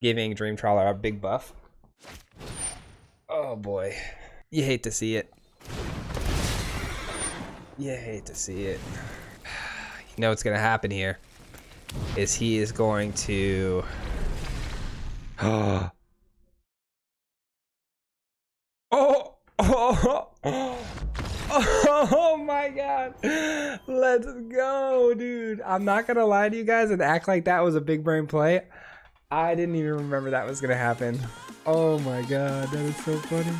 giving Dream Trawler a big buff. Oh boy, you hate to see it. You hate to see it. You know what's gonna happen here is he is going to oh my god, let's go, dude. I'm not gonna lie to you guys and act like that was a big brain play. I didn't even remember that was gonna happen. Oh my god, that is so funny.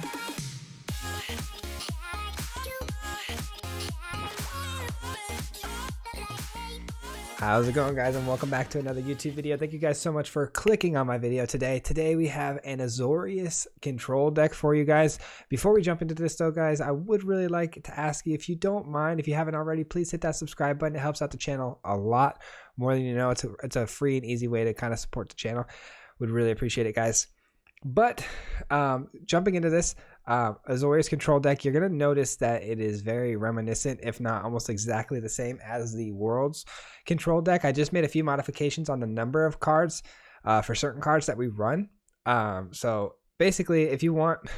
How's it going, guys, and welcome back to another YouTube video. Thank you guys so much for clicking on my video today. Today we have an AZORIUS control deck for you guys. Before we jump into this though, guys, I would really like to ask you, if you don't mind, if you haven't already, please hit that subscribe button. It helps out the channel a lot more than you know. It's a free and easy way to kind of support the channel. Would really appreciate it, guys. But jumping into this AZORIUS control deck, you're going to notice that it is very reminiscent, if not almost exactly the same as the World's control deck. I just made a few modifications on the number of cards for certain cards that we run. So basically, if you want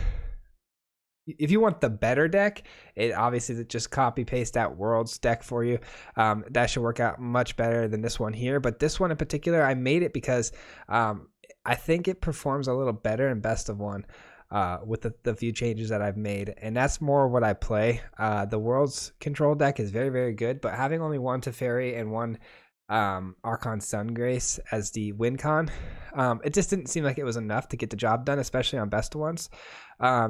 the better deck, it obviously just copy paste that World's deck for you. That should work out much better than this one here. But this one in particular, I made it because I think it performs a little better in best of one with the few changes that I've made, and that's more what I play. The World's control deck is very, very good, but having only one Teferi and one Archon Sungrace as the win con, it just didn't seem like it was enough to get the job done, especially on best of ones.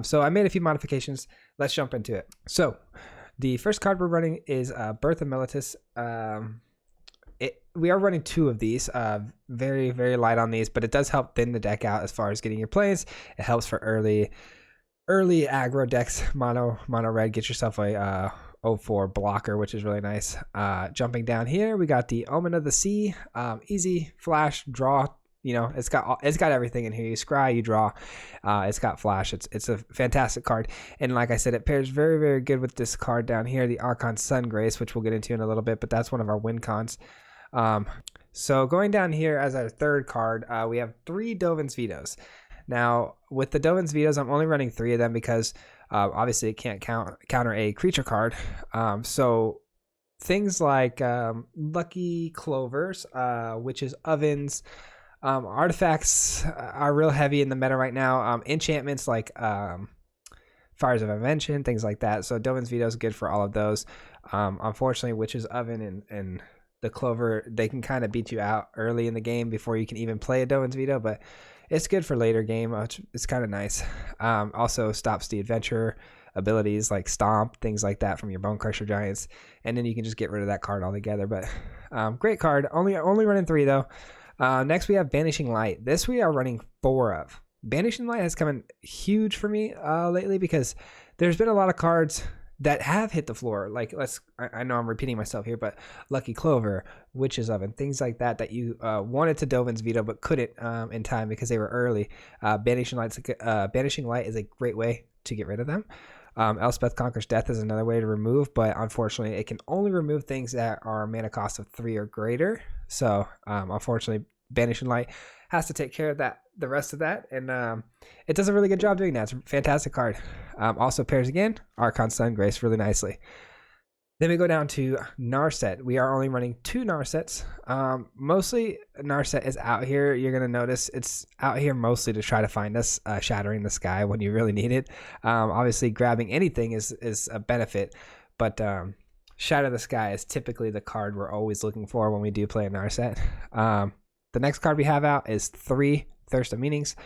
So I made a few modifications. Let's jump into it. So the first card we're running is Birth of Militus. We are running two of these, very, very light on these, but it does help thin the deck out as far as getting your plays. It helps for early aggro decks, mono red. Get yourself a 0-4 blocker, which is really nice. Jumping down here, we got the Omen of the Sea, easy flash draw. You know, it's got everything in here. You scry, you draw. It's got flash. It's a fantastic card, and like I said, it pairs very, very good with this card down here, the Archon Sungrace, which we'll get into in a little bit. But that's one of our win cons. So going down here as our third card, we have 3 Dovin's Vetoes. Now with the Dovin's Vetoes, I'm only running 3 of them because obviously it can't counter a creature card. So things like Lucky Clovers, Witch's Ovens, artifacts are real heavy in the meta right now. Enchantments like Fires of Invention, things like that. So Dovin's Veto is good for all of those. Unfortunately, Witch's Oven and the Clover, they can kind of beat you out early in the game before you can even play a Dovin's Veto, but it's good for later game. It's kind of nice. Also stops the adventure abilities like Stomp, things like that from your Bone Crusher Giants, and then you can just get rid of that card altogether. But great card. Only running 3 though. Next we have Banishing Light. This we are running 4 of. Banishing Light has come in huge for me lately because there's been a lot of cards that have hit the floor, like I know I'm repeating myself here, but Lucky Clover, Witch's Oven, things like that you wanted to Dovin's Veto but couldn't in time because they were early. Banishing Light is a great way to get rid of them. Elspeth Conquers Death is another way to remove, but unfortunately it can only remove things that are mana cost of 3 or greater. So unfortunately Banishing Light has to take care of the rest of that, and it does a really good job doing that. It's a fantastic card. Also pairs again Archon Sungrace really nicely. Then we go down to Narset. We are only running 2 Narsets. Mostly Narset is out here. You're gonna notice it's out here mostly to try to find us, shattering the sky when you really need it. Obviously grabbing anything is a benefit, but Shatter the Sky is typically the card we're always looking for when we do play a Narset. The next card we have out is 3 Thirst of Meanings.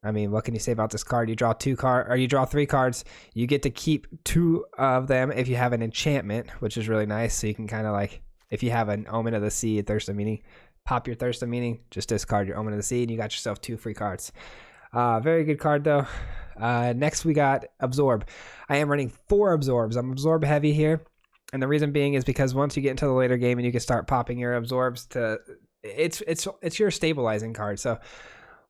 I mean, what can you say about this card? You draw 3 cards. You get to keep 2 of them if you have an enchantment, which is really nice. So you can kind of like, if you have an Omen of the Sea, a Thirst of Meaning, pop your Thirst of Meaning, just discard your Omen of the Sea, and you got yourself 2 free cards. Very good card though. Next we got Absorb. I am running 4 Absorbs. I'm Absorb heavy here, and the reason being is because once you get into the later game and you can start popping your Absorbs it's your stabilizing card. So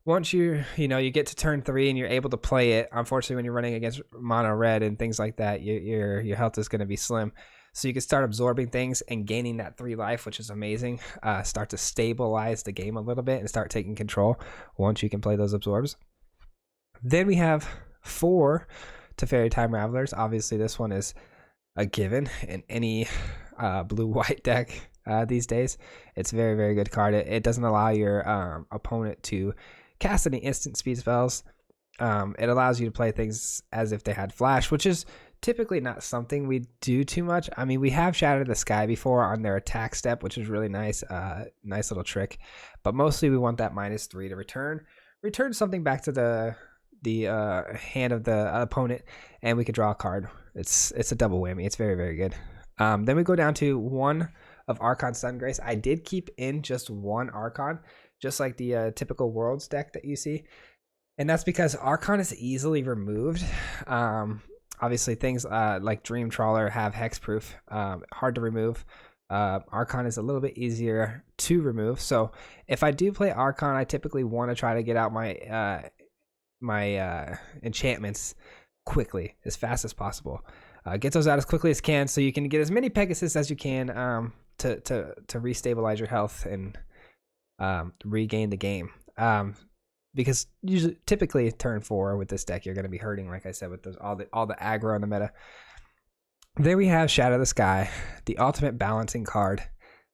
once you get to turn 3 and you're able to play it, unfortunately when you're running against mono red and things like that, your health is going to be slim. So you can start absorbing things and gaining that 3 life, which is amazing. Start to stabilize the game a little bit and start taking control once you can play those absorbs. Then we have 4 Teferi Time Ravelers. Obviously, this one is a given in any blue-white deck these days. It's a very, very good card. It doesn't allow your opponent to cast any instant speed spells. It allows you to play things as if they had flash, which is typically not something we do too much. I mean, we have Shattered the Sky before on their attack step, which is really nice. Nice little trick. But mostly we want that -3 to return something back to the hand of the opponent, and we could draw a card. It's a double whammy. It's very, very good. Then we go down to 1 of Archon Sungrace. I did keep in just 1 Archon, just like the typical Worlds deck that you see. And that's because Archon is easily removed. Obviously, things like Dream Trawler have hexproof, hard to remove. Archon is a little bit easier to remove. So if I do play Archon, I typically want to try to get out my enchantments quickly, as fast as possible. Get those out as quickly as can, so you can get as many Pegasus as you can to restabilize your health and regain the game. Because typically turn 4 with this deck, you're going to be hurting, like I said, with those all the aggro in the meta. Then we have Shadow the Sky, the ultimate balancing card.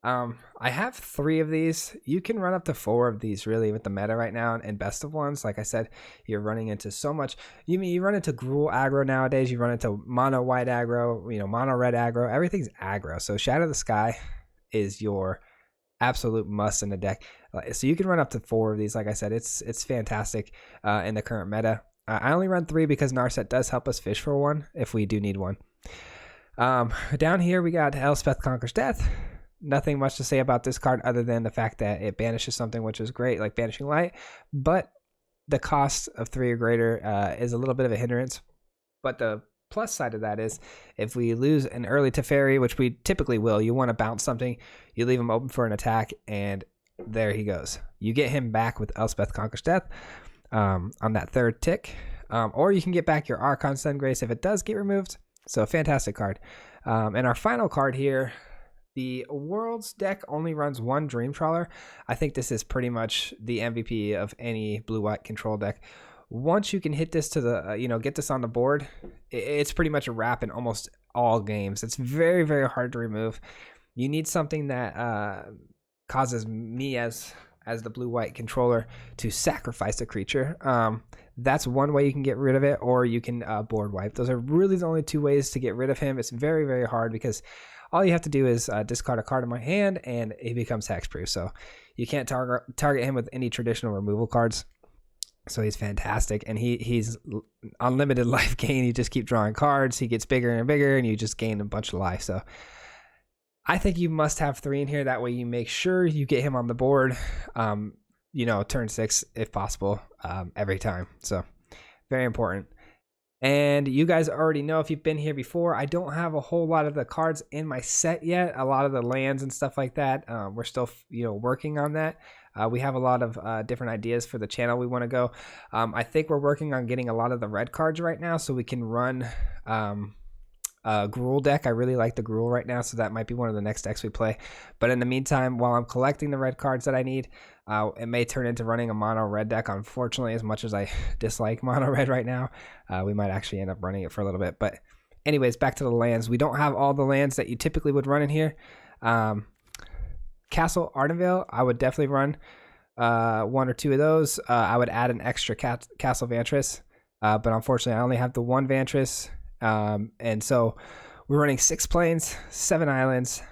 I have 3 of these. You can run up to 4 of these really with the meta right now, and best of ones. Like I said, you're running into so much. You run into Gruul aggro nowadays. You run into mono white aggro, mono red aggro. Everything's aggro. So Shadow the Sky is your absolute must in the deck. So you can run up to 4 of these. Like I said, it's fantastic in the current meta. I only run 3 because Narset does help us fish for 1 if we do need one. Down here we got Elspeth Conquers Death. Nothing much to say about this card other than the fact that it banishes something, which is great, like Banishing Light, but the cost of 3 or greater is a little bit of a hindrance. But the plus side of that is if we lose an early Teferi, which we typically will, you want to bounce something, you leave him open for an attack, and there he goes. You get him back with Elspeth Conquers Death on that 3rd tick, or you can get back your Archon Sungrace if it does get removed. So a fantastic card. And our final card here, the Worlds deck only runs 1 Dream Trawler. I think this is pretty much the MVP of any blue-white control deck. Once you can hit this to the, get this on the board, it's pretty much a wrap in almost all games. It's very, very hard to remove. You need something that causes me as the blue-white controller to sacrifice a creature. That's one way you can get rid of it, or you can board wipe. Those are really the only 2 ways to get rid of him. It's very, very hard because all you have to do is discard a card in my hand and he becomes hexproof. So you can't target him with any traditional removal cards. So he's fantastic, and he's unlimited life gain. You just keep drawing cards. He gets bigger and bigger, and you just gain a bunch of life. So I think you must have 3 in here. That way you make sure you get him on the board, turn 6 if possible, every time. So very important. And you guys already know, if you've been here before, I don't have a whole lot of the cards in my set yet. A lot of the lands and stuff like that. We're still, working on that. We have a lot of different ideas for the channel we want to go. I think we're working on getting a lot of the red cards right now so we can run Gruul deck. I really like the Gruul right now, so that might be one of the next decks we play. But in the meantime, while I'm collecting the red cards that I need, it may turn into running a mono red deck. Unfortunately, as much as I dislike mono red right now, we might actually end up running it for a little bit. But anyways, back to the lands. We don't have all the lands that you typically would run in here. Castle Ardenvale, I would definitely run 1 or 2 of those. I would add an extra Castle Vantress, but unfortunately I only have the 1 Vantress, and so we're running 6 plains, 7 islands,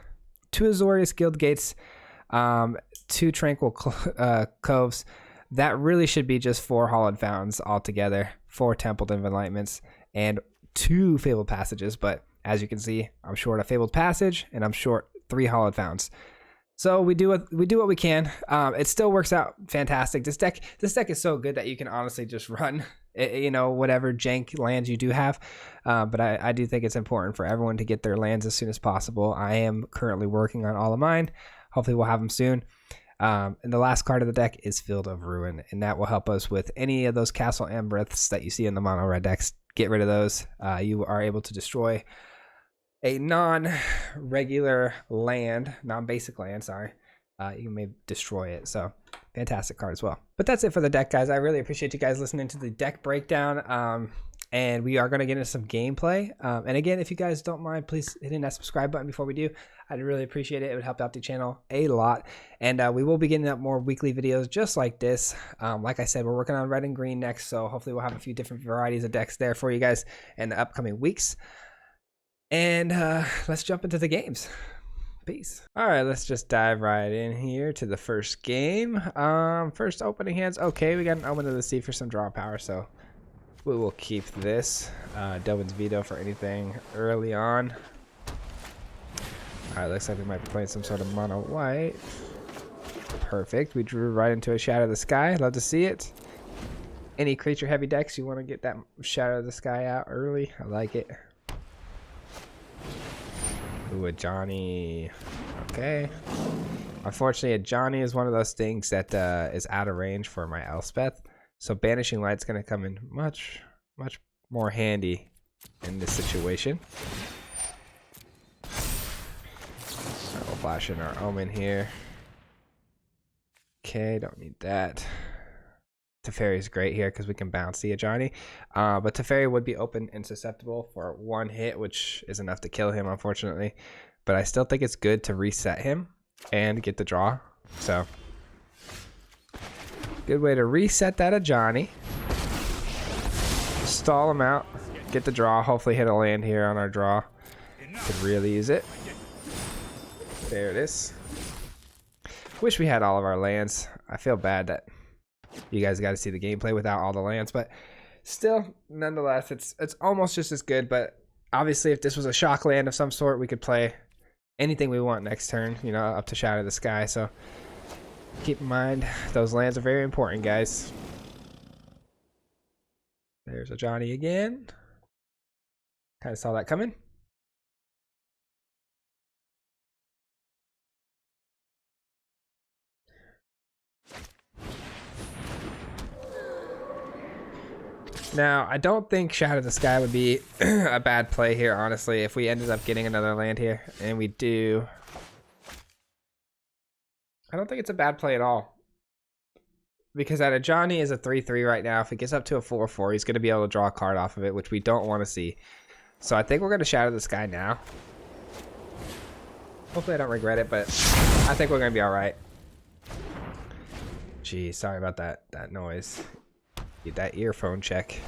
2 Azorius Guild Gates, 2 Tranquil Coves. That really should be just 4 Hallowed Fountains altogether, 4 Templed Enlightenments, and 2 Fabled Passages. But as you can see, I'm short a Fabled Passage, and I'm short 3 Hallowed Fountains. So we do what we can. It still works out fantastic. This deck is so good that you can honestly just run, whatever jank lands you do have. But I do think it's important for everyone to get their lands as soon as possible. I am currently working on all of mine. Hopefully we'll have them soon. And the last card of the deck is Field of Ruin, and that will help us with any of those Castle Ambreths that you see in the mono red decks. Get rid of those. You are able to destroy a non-regular land, non-basic land, sorry, you may destroy it. So fantastic card as well. But that's it for the deck, guys. I really appreciate you guys listening to the deck breakdown. And we are going to get into some gameplay. And again, if you guys don't mind, please hitting that subscribe button before we do. I'd really appreciate it. It would help out the channel a lot. And we will be getting up more weekly videos just like this. Like I said, we're working on red and green next, so hopefully we'll have a few different varieties of decks there for you guys in the upcoming weeks. And let's jump into the games. Peace. All right, let's just dive right in here to the first game. First opening hands. Okay, we got an Omen of the Sea for some draw power, so we will keep this. Delvin's Veto for anything early on. All right, looks like we might be playing some sort of mono white. Perfect. We drew right into a Shadow of the Sky. Love to see it. Any creature heavy decks, you want to get that Shadow of the Sky out early. I like it. Ooh, a Johnny. Okay. Unfortunately, a Johnny is one of those things that is out of range for my Elspeth. So Banishing Light's going to come in much more handy in this situation. Right, we'll flash in our Omen here. Okay, don't need that. Teferi's great here because we can bounce the Ajani. But Teferi would be open and susceptible for one hit, which is enough to kill him, unfortunately. But I still think it's good to reset him and get the draw. So, good way to reset that Ajani. Stall him out, get the draw, hopefully hit a land here on our draw. Could really use it. There it is. Wish we had all of our lands. I feel bad that you guys got to see the gameplay without all the lands, but still, nonetheless, it's almost just as good. But obviously, if this was a shock land of some sort, we could play anything we want next turn, you know, up to Shadow of the Sky. So keep in mind, those lands are very important, guys. There's a Johnny again. Kind of saw that coming. Now, I don't think Shadow of the Sky would be a bad play here, honestly, if we ended up getting another land here. And we do. I don't think it's a bad play at all. Because that Ajani is a 3-3 right now. If it gets up to a 4-4, he's going to be able to draw a card off of it, which we don't want to see. So I think we're going to Shadow the Sky now. Hopefully I don't regret it, but I think we're going to be all right. Gee, sorry about that noise. Get that earphone check.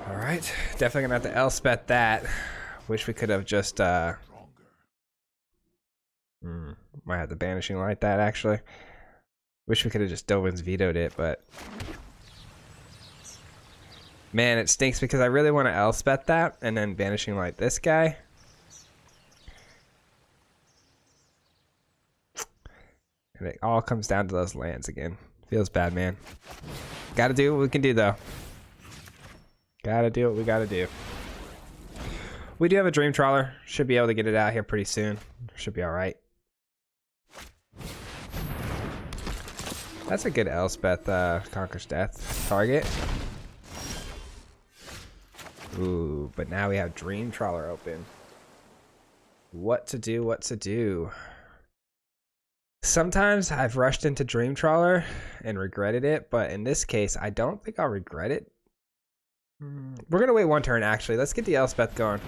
All right, definitely going to have to Elspeth that. Wish we could have just... might have to Banishing Light that, actually. Wish we could have just Delvin's Vetoed it, but... Man, it stinks because I really want to Elspeth that and then Banishing Light this guy. And it all comes down to those lands again. Feels bad, man. Gotta do what we can do, though. Gotta do what we gotta do. We do have a Dream Trawler. Should be able to get it out here pretty soon. Should be alright. That's a good Elspeth Conquers Death target. Ooh, but now we have Dream Trawler open. What to do, what to do. Sometimes I've rushed into Dream Trawler and regretted it, but in this case, I don't think I'll regret it. We're going to wait one turn, actually. Let's get the Elspeth going.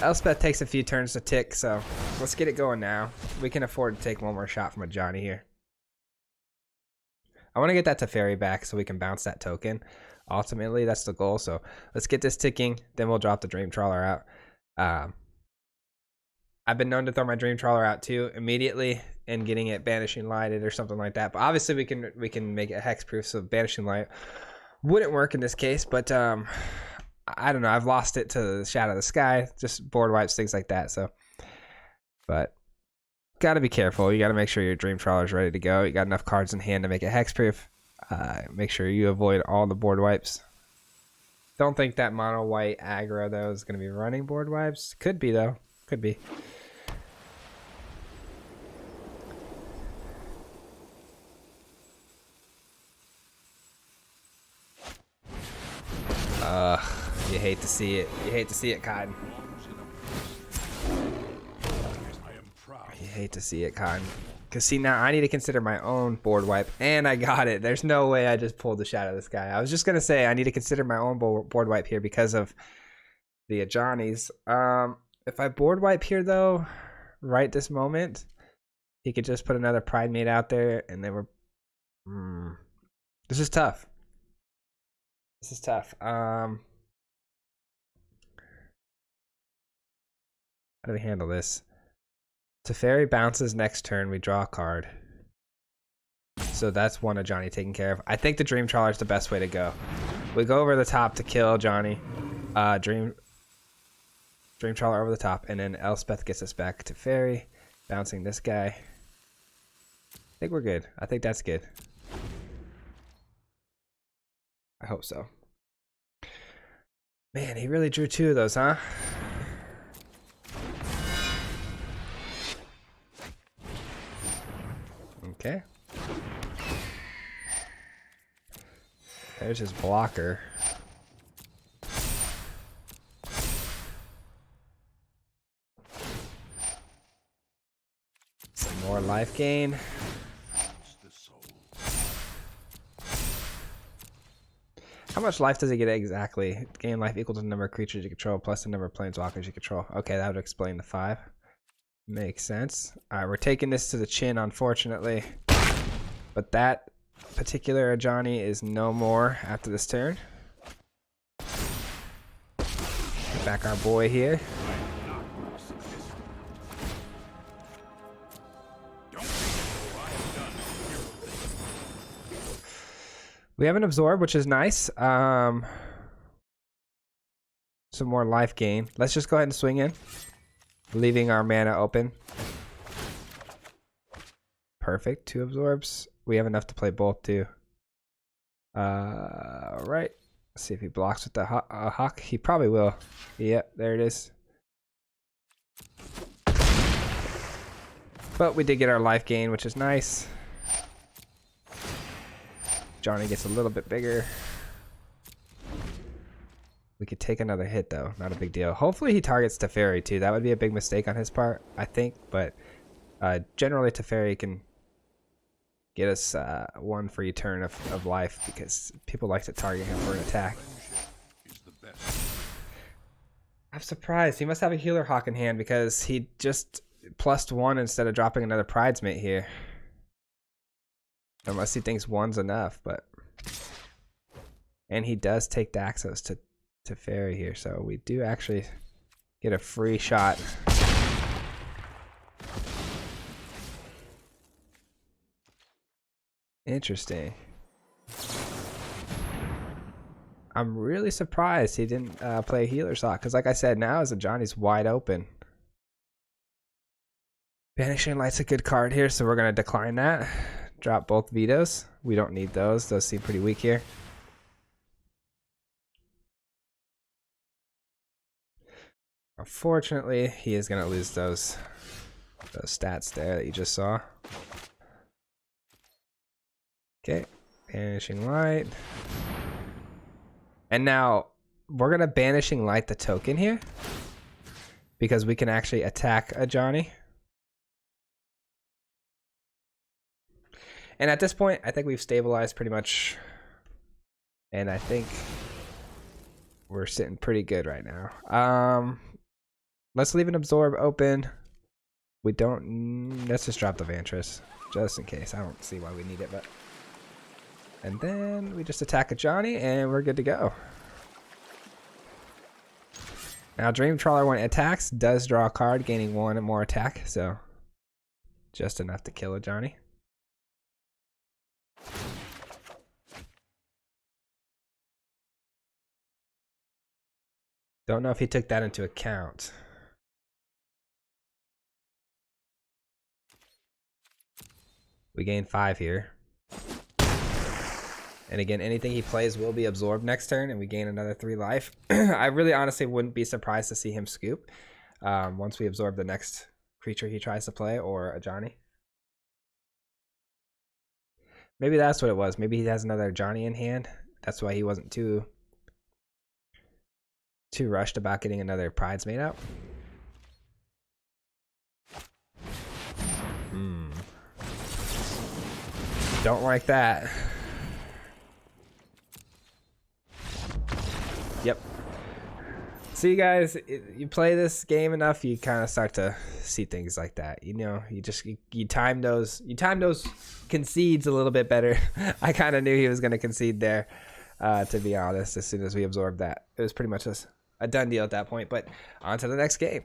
Elspeth takes a few turns to tick, so let's get it going now. We can afford to take one more shot from a Johnny here. I want to get that Teferi back so we can bounce that token. Ultimately, that's the goal. So let's get this ticking. Then we'll drop the Dream Trawler out. I've been known to throw my Dream Trawler out too immediately and getting it Banishing Lighted or something like that. But obviously we can make it hexproof, so Banishing Light wouldn't work in this case. But I don't know. I've lost it to the Shadow of the Sky, just board wipes, things like that. So, but got to be careful. You got to make sure your Dream Trawler is ready to go. You got enough cards in hand to make it hexproof. Make sure you avoid all the board wipes. Don't think that mono white aggro though is going to be running board wipes. Could be though. Could be. You hate to see it. You hate to see it, Cotton. You hate to see it, Cotton. Because see, now I need to consider my own board wipe, and I got it. There's no way I just pulled the shot of this guy. I was just going to say I need to consider my own board wipe here because of the Johnny's. If I board wipe here, though, right this moment, he could just put another Pride Mate out there, and then we're... This is tough. This is tough. How do we handle this? Teferi bounces next turn. We draw a card. So that's one of Johnny taken care of. I think the Dream Trawler is the best way to go. We go over the top to kill Johnny. Dream Trawler over the top, and then Elspeth gets us back to Teferi, bouncing this guy. I think we're good. I think that's good. I hope so. Man, he really drew two of those, huh? Okay. There's his blocker. Some more life gain. How much life does he get exactly? Gain life equal to the number of creatures you control plus the number of planeswalkers you control. Okay, that would explain the 5. Makes sense. Alright, we're taking this to the chin, unfortunately. But that particular Johnny is no more after this turn. Get back our boy here. We have an absorb, which is nice. Some more life gain. Let's just go ahead and swing in, leaving our mana open. Perfect. 2 absorbs. We have enough to play both too. Right. Let's see if he blocks with the hawk. He probably will. Yep, there it is. But we did get our life gain, which is nice. Johnny gets a little bit bigger. We could take another hit though, not a big deal. Hopefully he targets Teferi too. That would be a big mistake on his part, I think. But generally Teferi can get us 1 free turn of life because people like to target him for an attack. I'm surprised. He must have a Healer Hawk in hand because he just +1 instead of dropping another Pridesmate here. Unless he thinks 1's enough, but... And he does take Daxos to Teferi here, so we do actually get a free shot. Interesting. I'm really surprised he didn't play Healer's Hawk, because like I said, now as a Johnny's wide open. Banishing Light's a good card here, so we're going to decline that. Drop both vetoes. We don't need those. Those seem pretty weak here. Unfortunately, he is going to lose those stats there that you just saw. Okay, Banishing Light. And now, we're going to Banishing Light the token here. Because we can actually attack a Johnny. And at this point, I think we've stabilized pretty much. And I think we're sitting pretty good right now. Let's leave an absorb open. We don't... Let's just drop the Vantress. Just in case. I don't see why we need it, but... And then we just attack a Johnny, and we're good to go. Now, Dream Trawler, when it attacks, does draw a card, gaining 1 and more attack. So, just enough to kill a Johnny. Don't know if he took that into account. We gain 5 here. And again, anything he plays will be absorbed next turn, and we gain another 3 life. I really honestly wouldn't be surprised to see him scoop once we absorb the next creature he tries to play, or a Johnny. Maybe that's what it was. Maybe he has another Johnny in hand. That's why he wasn't too too rushed about getting another Pridesmaid out. Don't like that. Yep. See, guys, you play this game enough, you kind of start to see things like that. You know, you time those concedes a little bit better. I kind of knew he was going to concede there, to be honest. As soon as we absorbed that, it was pretty much a done deal at that point. But on to the next game.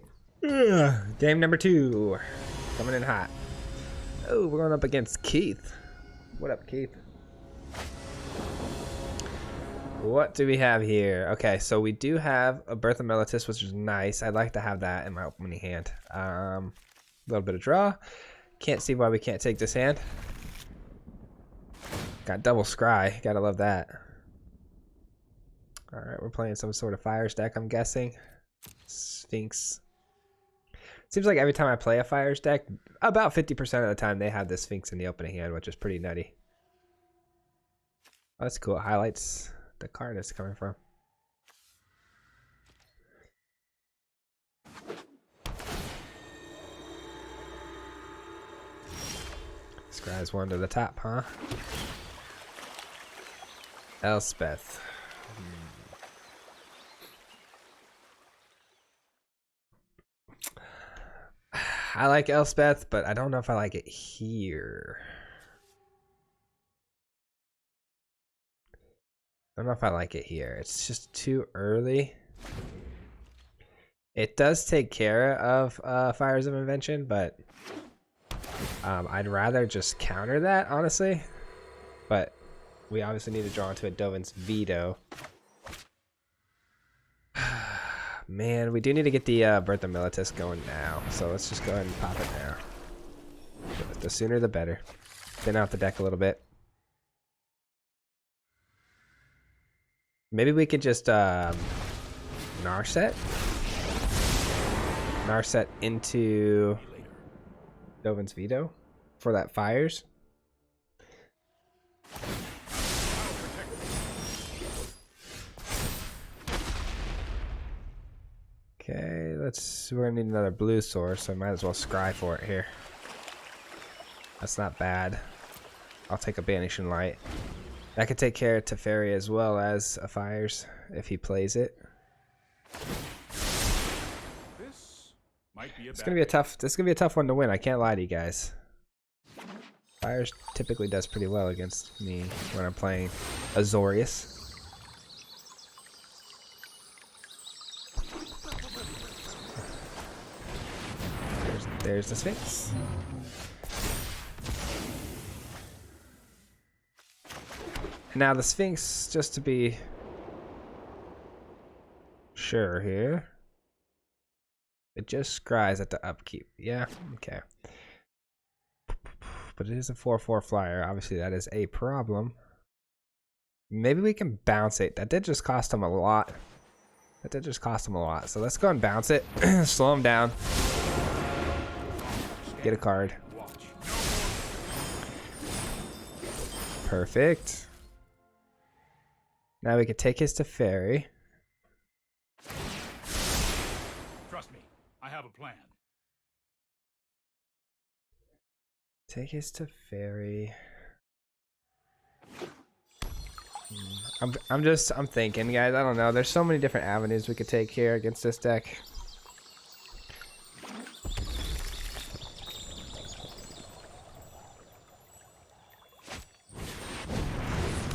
Game number 2, coming in hot. Oh, we're going up against Keith. What up, Keith? What do we have here? Okay, so we do have a Birth of Militus, which is nice. I'd like to have that in my opening hand. A little bit of draw. Can't see why we can't take this hand. Got double scry. Gotta love that. All right, we're playing some sort of fires deck, I'm guessing. Sphinx. Seems like every time I play a fires deck, about 50% of the time they have the Sphinx in the opening hand, which is pretty nutty. Oh, that's cool. It highlights the card it's coming from. Scry's one to the top, huh? Elspeth. I like Elspeth, but I don't know if I like it here. I don't know if I like it here. It's just too early. It does take care of Fires of Invention, but I'd rather just counter that, honestly. But we obviously need to draw into a Dovin's Veto. Man, we do need to get the Birth of Militus going now, so let's just go ahead and pop it now. The sooner the better. Thin out the deck a little bit. Maybe we could just Narset into Dovin's Veto for that Fires. Okay, we're gonna need another blue source, so I might as well scry for it here. That's not bad. I'll take a Banishing Light. That could take care of Teferi as well as a Fires if he plays it. This is gonna be a tough one to win. I can't lie to you guys. Fires typically does pretty well against me when I'm playing Azorius. There's the Sphinx. Now the Sphinx, just to be sure here, it just scries at the upkeep. Yeah, okay. But it is a 4/4 flyer. Obviously that is a problem. Maybe we can bounce it. That did just cost him a lot. So let's go and bounce it. Slow him down. Get a card. Perfect. Now we can take his Teferi. Trust me, I have a plan. Take his Teferi. I'm thinking, guys. I don't know. There's so many different avenues we could take here against this deck.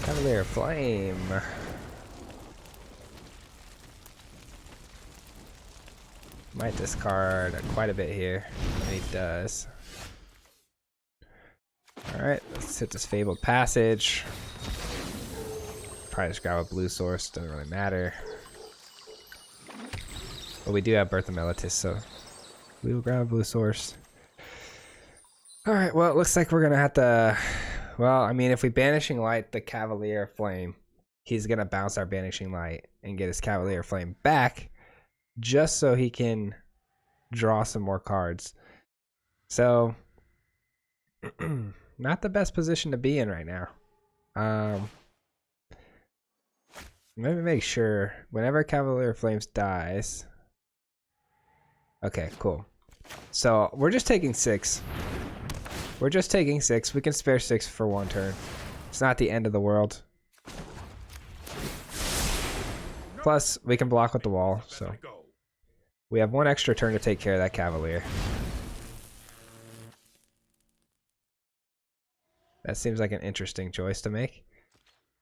Cavalier Flame. Might discard quite a bit here. And he does. Alright, let's hit this Fabled Passage. Probably just grab a blue source, doesn't really matter. But we do have Birth of Militus, so we will grab a blue source. Alright, well, it looks like we're gonna have to. Well, I mean, if we Banishing Light the Cavalier Flame, he's going to bounce our Banishing Light and get his Cavalier Flame back just so he can draw some more cards. So, not the best position to be in right now. Let me make sure. Whenever Cavalier Flames dies. Okay, cool. So we're just taking 6. We're just taking 6. We can spare 6 for 1 turn. It's not the end of the world. Plus, we can block with the wall, so we have 1 extra turn to take care of that Cavalier. That seems like an interesting choice to make.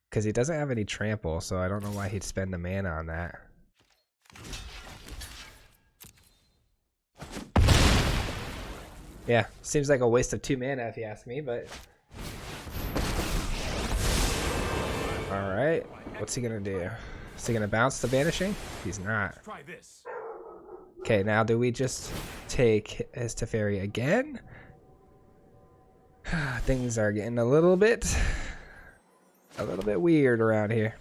Because he doesn't have any trample, so I don't know why he'd spend the mana on that. Yeah, seems like a waste of 2 mana if you ask me, but... Alright, what's he gonna do? Is he gonna bounce the banishing? He's not. Okay, now do we just take his Teferi again? Things are getting a little bit weird around here.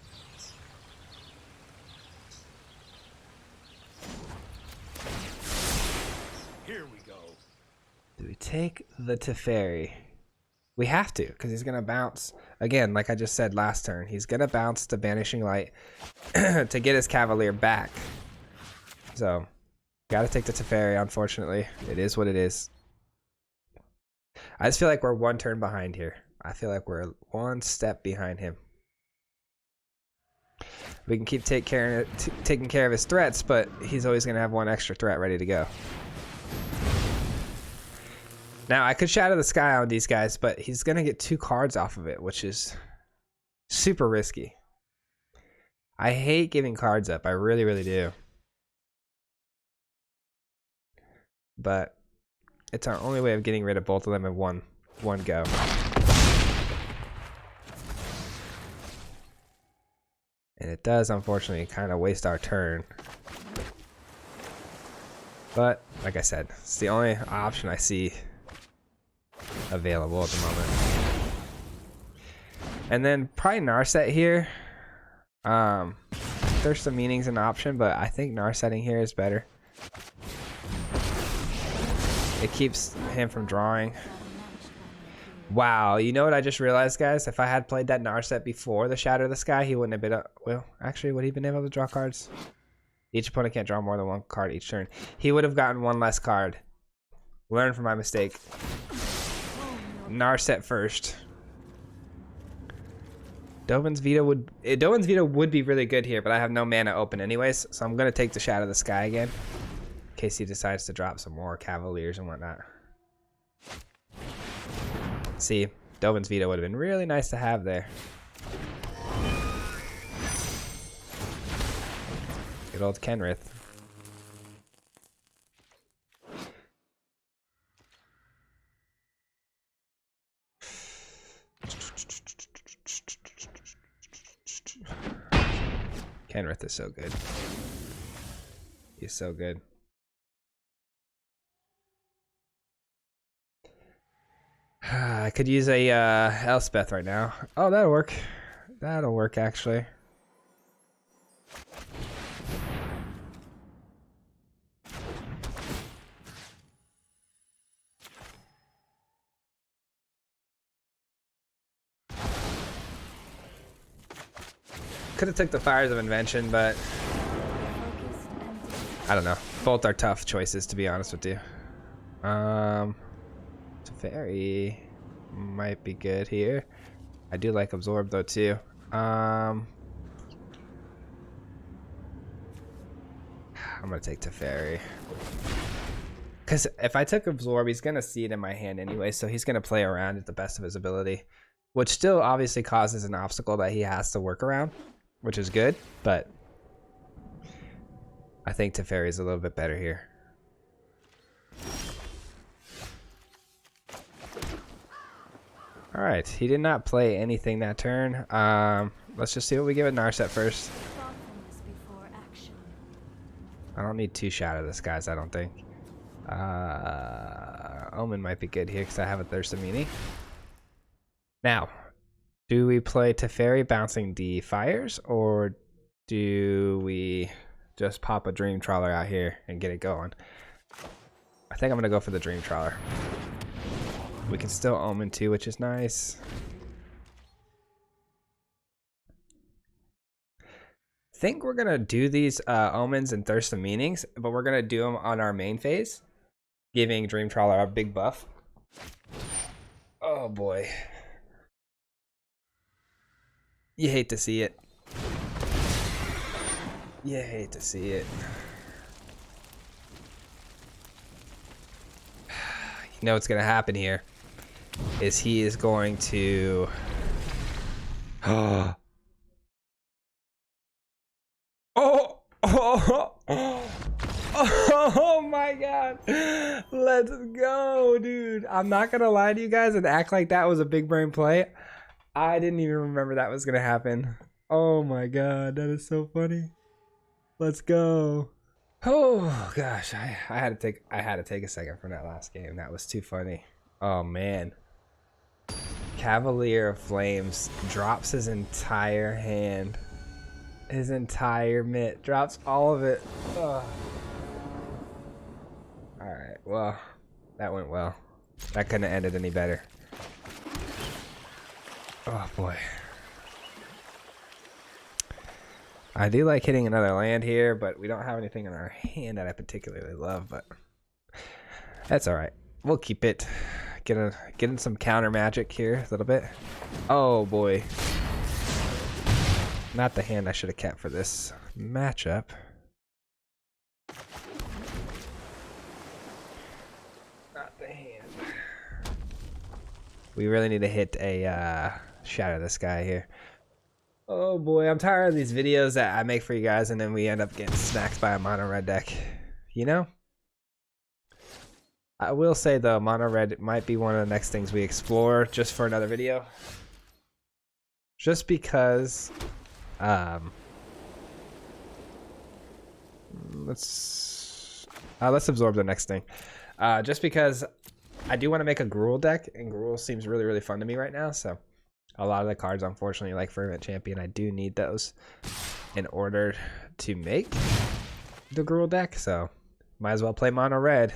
Here we go. Do we take the Teferi? We have to, because he's gonna bounce again, like I just said last turn. He's gonna bounce the Banishing Light to get his Cavalier back. So, gotta take the Teferi. Unfortunately, it is what it is. I just feel like we're 1 turn behind here. I feel like we're 1 step behind him. We can keep taking care of his threats, but he's always gonna have 1 extra threat ready to go. Now, I could Shadow the Sky on these guys, but he's going to get 2 cards off of it, which is super risky. I hate giving cards up. I really, really do. But it's our only way of getting rid of both of them in one go. And it does, unfortunately, kind of waste our turn. But, like I said, it's the only option I see available at the moment. And then probably Narset here. There's some meanings an option, but I think Narsetting here is better. It keeps him from drawing. Wow, you know what I just realized, guys? If I had played that Narset before the Shadow of the Sky, he wouldn't have been well, actually, would he have been able to draw cards? Each opponent can't draw more than 1 card each turn. He would have gotten 1 less card. Learn from my mistake. Narset first. Dovin's Veto would be really good here, but I have no mana open anyways, so I'm gonna take the Shadow of the Sky again, in case he decides to drop some more Cavaliers and whatnot. See, Dovin's Veto would have been really nice to have there. Good old Kenrith. Kenrith is so good. He's so good. I could use a Elspeth right now. Oh, that'll work. That'll work, actually. Could have took the Fires of Invention, but I don't know. Both are tough choices, to be honest with you. Teferi might be good here. I do like Absorb though too. I'm gonna take Teferi. Because if I took Absorb, he's gonna see it in my hand anyway, so he's gonna play around at the best of his ability. Which still obviously causes an obstacle that he has to work around, which is good, but I think Teferi is a little bit better here. Alright, he did not play anything that turn. Let's just see what we get with Narset first. I don't need 2 Shadow of the Skies, I don't think. Omen might be good here because I have a Thirst of Meaning. Now, do we play Teferi bouncing the Fires, or do we just pop a Dream Trawler out here and get it going? I think I'm going to go for the Dream Trawler. We can still Omen too, which is nice. think we're gonna do these omens and thirst of meanings, but we're gonna do them on our main phase, giving Dream Trawler a big buff. Oh boy. You hate to see it. You hate to see it. You know what's gonna happen here is he is going to oh my god, let's go, dude. I'm not gonna lie to you guys and act like that was a big brain play. I didn't even remember that was gonna happen. Oh my god, that is so funny. Let's go. Oh gosh, I had to take a second from that last game. That was too funny. Oh man. Cavalier of Flames drops his entire hand. His entire mitt. Drops all of it. Ugh. Alright, well, that went well. That couldn't have ended any better. Oh boy. I do like hitting another land here, but we don't have anything in our hand that I particularly love, but that's alright. We'll keep it. Getting some counter magic here a little bit. Oh boy. Not the hand I should have kept for this matchup. Not the hand. We really need to hit a shatter this guy here. Oh boy, I'm tired of these videos that I make for you guys and then we end up getting smacked by a mono red deck. You know? I will say though, mono red might be one of the next things we explore just for another video. Just because let's absorb the next thing. Just because I do want to make a Gruul deck, and Gruul seems really, really fun to me right now, so a lot of the cards, unfortunately, like Fervent Champion, I do need those in order to make the Gruul deck, so might as well play mono red.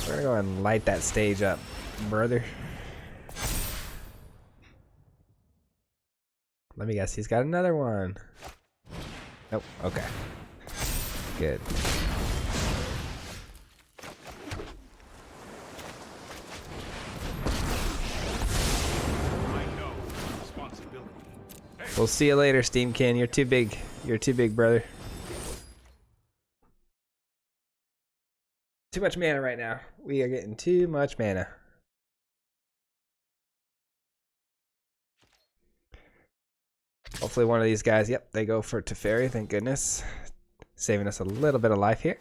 We're gonna go and light that stage up, brother. Let me guess, he's got another one. Nope, okay. Good. We'll see you later, Steamkin. You're too big. You're too big, brother. Too much mana right now. We are getting too much mana. Hopefully one of these guys, yep, they go for Teferi, thank goodness. Saving us a little bit of life here.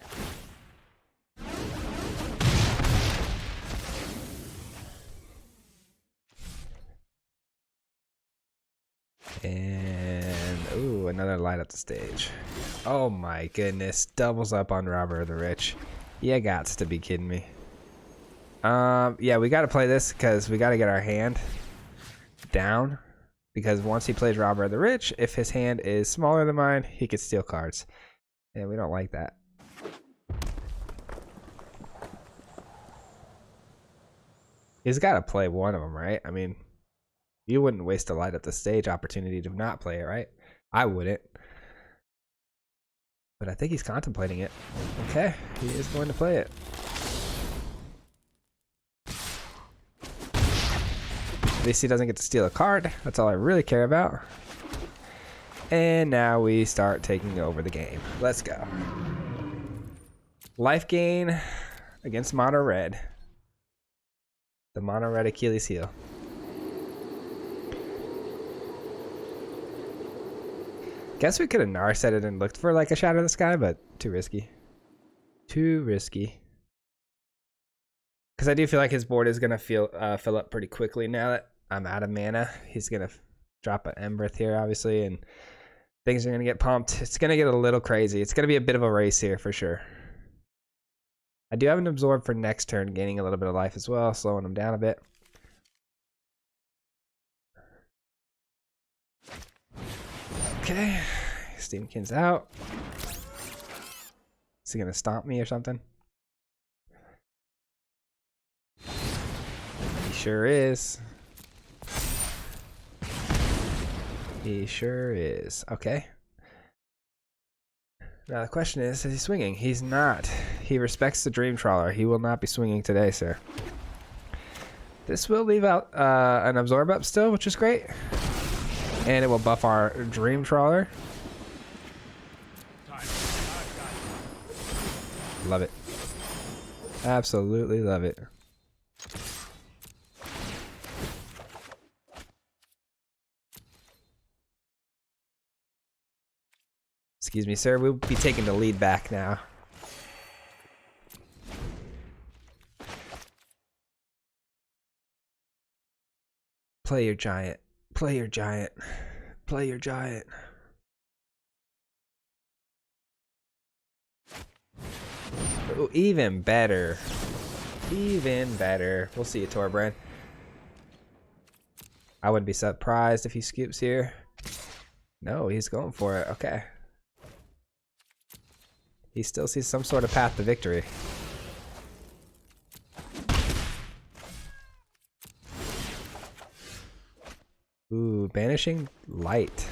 And, ooh, another light up the stage. Oh my goodness, doubles up on Robber of the Rich. You gots to be kidding me. Yeah, we gotta play this because we gotta get our hand down. Because once he plays Robber of the Rich, if his hand is smaller than mine, he could steal cards. And we don't like that. He's got to play one of them, right? I mean, you wouldn't waste a light up the stage opportunity to not play it, right? I wouldn't. But I think he's contemplating it. Okay, he is going to play it. At least he doesn't get to steal a card. That's all I really care about. And now we start taking over the game. Let's go. Life gain against mono red. The mono red Achilles heel. Guess we could have Narset it and looked for like a Shadow of the Sky, but too risky. Too risky. Because I do feel like his board is going to fill up pretty quickly now that I'm out of mana. He's going to drop an Embereth here, obviously, and things are going to get pumped. It's going to get a little crazy. It's going to be a bit of a race here for sure. I do have an Absorb for next turn, gaining a little bit of life as well, slowing him down a bit. Okay, Steamkin's out. Is he going to stomp me or something? sure is. He sure is. Okay. Now the question is he swinging? He's not. He respects the Dream Trawler. He will not be swinging today, sir. This will leave out an Absorb up still, which is great. And it will buff our Dream Trawler. Love it. Absolutely love it. Excuse me, sir. We'll be taking the lead back now. Play your giant. Play your giant. Play your giant. Oh, even better. Even better. We'll see you, Torbrand. I wouldn't be surprised if he scoops here. No, he's going for it. Okay. He still sees some sort of path to victory. Ooh, banishing light.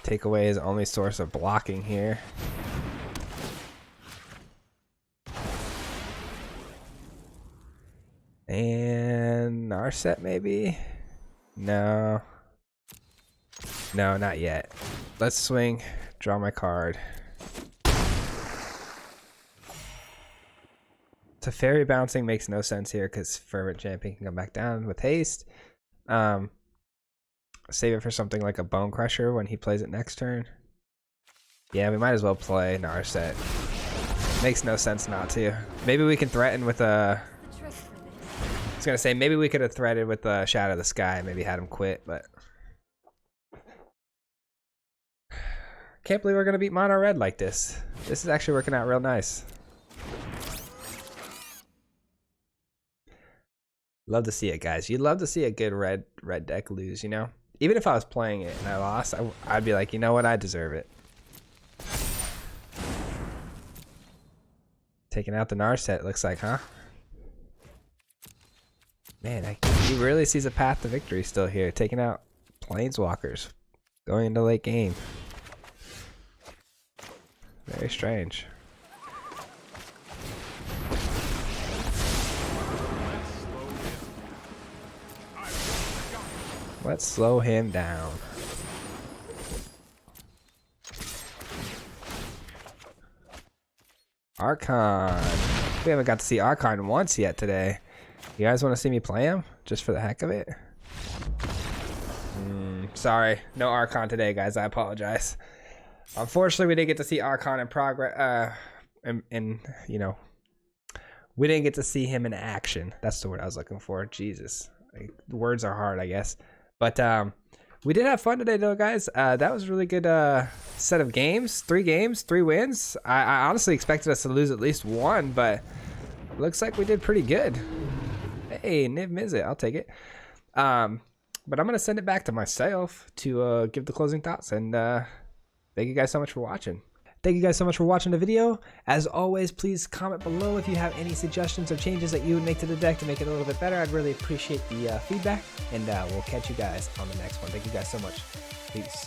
Take away his only source of blocking here. And our set maybe? No. No, not yet. Let's swing. Draw my card. So fairy bouncing makes no sense here because Fervent Champion can come back down with haste. Save it for something like a Bone Crusher when he plays it next turn. Yeah, we might as well play Narset. Makes no sense not to. Maybe we can threaten with a... I was going to say, maybe we could have threatened with a Shadow of the Sky. Maybe had him quit, but... Can't believe we're going to beat Mono Red like this. This is actually working out real nice. Love to see it, guys. You'd love to see a good red deck lose, you know? Even if I was playing it and I lost, I'd be like, you know what? I deserve it. Taking out the Narset, it looks like, huh? Man, he really sees a path to victory still here. Taking out Planeswalkers. Going into late game. Very strange. Let's slow him down. Archon. We haven't got to see Archon once yet today. You guys want to see me play him? Just for the heck of it? Sorry. No Archon today, guys. I apologize. Unfortunately, we didn't get to see Archon in progress. You know, we didn't get to see him in action. That's the word I was looking for. Jesus. The words are hard, I guess. But we did have fun today, though, guys. That was a really good set of games. 3 games, 3 wins. I honestly expected us to lose at least 1, but looks like we did pretty good. Hey, Niv Mizzet, I'll take it. But I'm going to send it back to myself to give the closing thoughts. And thank you guys so much for watching. Thank you guys so much for watching the video. As always, please comment below if you have any suggestions or changes that you would make to the deck to make it a little bit better. I'd really appreciate the feedback, and we'll catch you guys on the next one. Thank you guys so much. Peace.